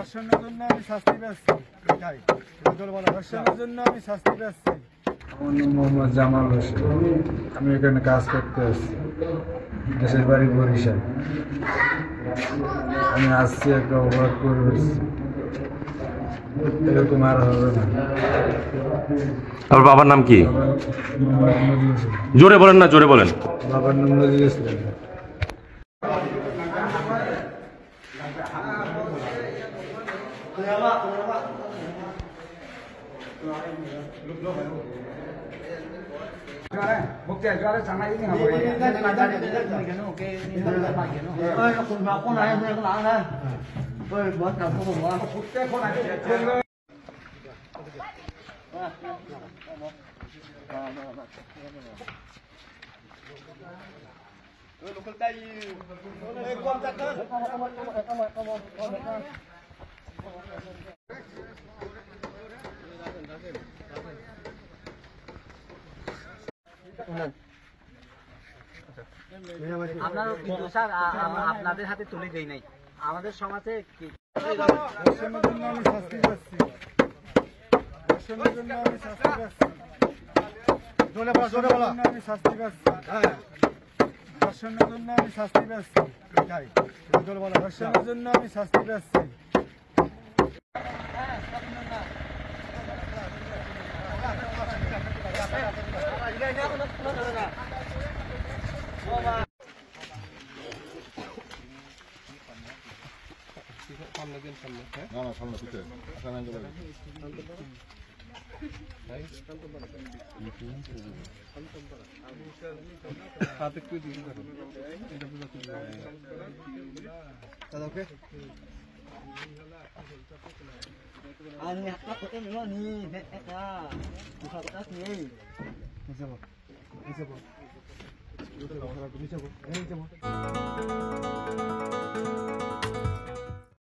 ধর্ষণের জন্য আমি শাস্তি পাচ্ছি। ধর্ষণের জন্য আমি শাস্তি পাচ্ছি। আমার নাম মোহাম্মদ জামাল হোসেন। আমি এখানে কাজ করতে আসছি, দেশের বাড়ি বরিশাল। আমি আসছি একটা অপরাধ করে বসছি, এরকম আর হবে না। আমার বাবার নাম কি? মোহাম্মদ নজরুল ইসলাম। জোরে বলেন না, জোরে বলেন। বাবার নাম নজরুল ইসলাম। আপনাদের হাতে তুলে দেই নাই। আমাদের সমাজে ধর্ষণের জন্য আমি শাস্তি পাচ্ছি। ধর্ষণের জন্য আমি শাস্তি পাচ্ছি। আমি শাস্তি পাচ্ছি। ধর্ষণের জন্য আমি শাস্তি পাচ্ছি। ধর্ষণের জন্য আমি শাস্তি পাচ্ছি। Ini